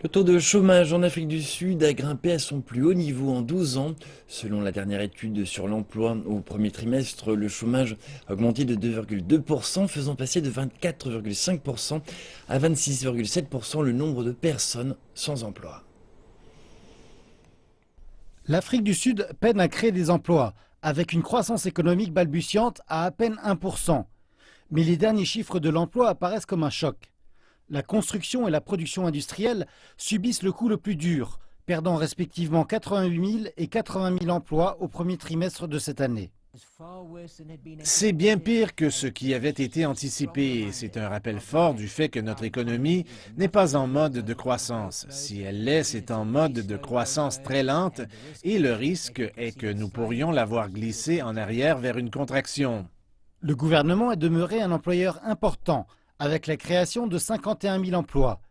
Le taux de chômage en Afrique du Sud a grimpé à son plus haut niveau en 12 ans. Selon la dernière étude sur l'emploi, au premier trimestre, le chômage a augmenté de 2,2%, faisant passer de 24,5% à 26,7% le nombre de personnes sans emploi. L'Afrique du Sud peine à créer des emplois, avec une croissance économique balbutiante à peine 1%. Mais les derniers chiffres de l'emploi apparaissent comme un choc. La construction et la production industrielle subissent le coup le plus dur, perdant respectivement 88 000 et 80 000 emplois au premier trimestre de cette année. C'est bien pire que ce qui avait été anticipé. C'est un rappel fort du fait que notre économie n'est pas en mode de croissance. Si elle l'est, c'est en mode de croissance très lente et le risque est que nous pourrions la voir glisser en arrière vers une contraction. Le gouvernement est demeuré un employeur important, avec la création de 51 000 emplois.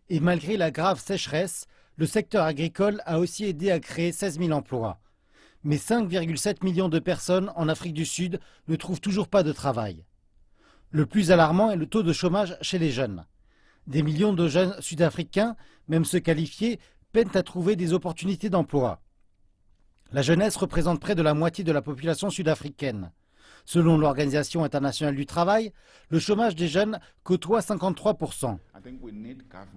Et malgré la grave sécheresse, le secteur agricole a aussi aidé à créer 16 000 emplois. Mais 5,7 millions de personnes en Afrique du Sud ne trouvent toujours pas de travail. Le plus alarmant est le taux de chômage chez les jeunes. Des millions de jeunes sud-africains, même ceux qualifiés, peinent à trouver des opportunités d'emploi. La jeunesse représente près de la moitié de la population sud-africaine. Selon l'Organisation internationale du travail, le chômage des jeunes côtoie 53%.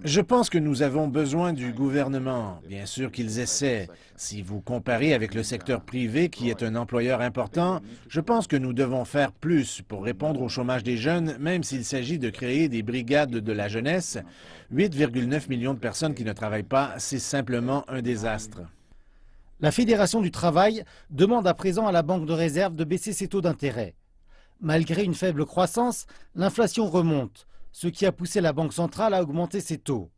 Je pense que nous avons besoin du gouvernement. Bien sûr qu'ils essaient. Si vous comparez avec le secteur privé, qui est un employeur important, je pense que nous devons faire plus pour répondre au chômage des jeunes, même s'il s'agit de créer des brigades de la jeunesse. 8,9 millions de personnes qui ne travaillent pas, c'est simplement un désastre. La Fédération du travail demande à présent à la Banque de réserve de baisser ses taux d'intérêt. Malgré une faible croissance, l'inflation remonte, ce qui a poussé la Banque centrale à augmenter ses taux.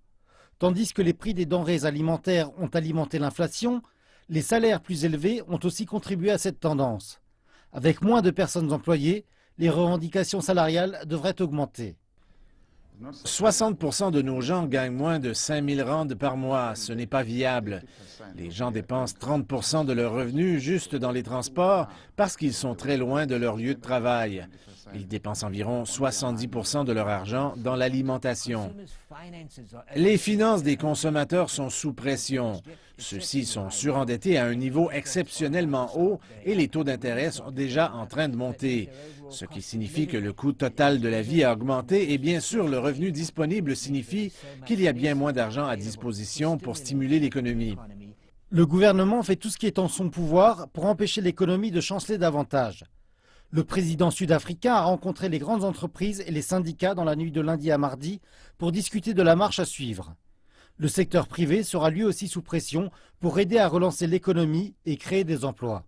Tandis que les prix des denrées alimentaires ont alimenté l'inflation, les salaires plus élevés ont aussi contribué à cette tendance. Avec moins de personnes employées, les revendications salariales devraient augmenter. 60% de nos gens gagnent moins de 5 000 rand par mois. Ce n'est pas viable. Les gens dépensent 30% de leurs revenus juste dans les transports parce qu'ils sont très loin de leur lieu de travail. Ils dépensent environ 70% de leur argent dans l'alimentation. Les finances des consommateurs sont sous pression. Ceux-ci sont surendettés à un niveau exceptionnellement haut et les taux d'intérêt sont déjà en train de monter, ce qui signifie que le coût total de la vie a augmenté et bien sûr le revenu disponible signifie qu'il y a bien moins d'argent à disposition pour stimuler l'économie. Le gouvernement fait tout ce qui est en son pouvoir pour empêcher l'économie de chanceler davantage. Le président sud-africain a rencontré les grandes entreprises et les syndicats dans la nuit de lundi à mardi pour discuter de la marche à suivre. Le secteur privé sera lui aussi sous pression pour aider à relancer l'économie et créer des emplois.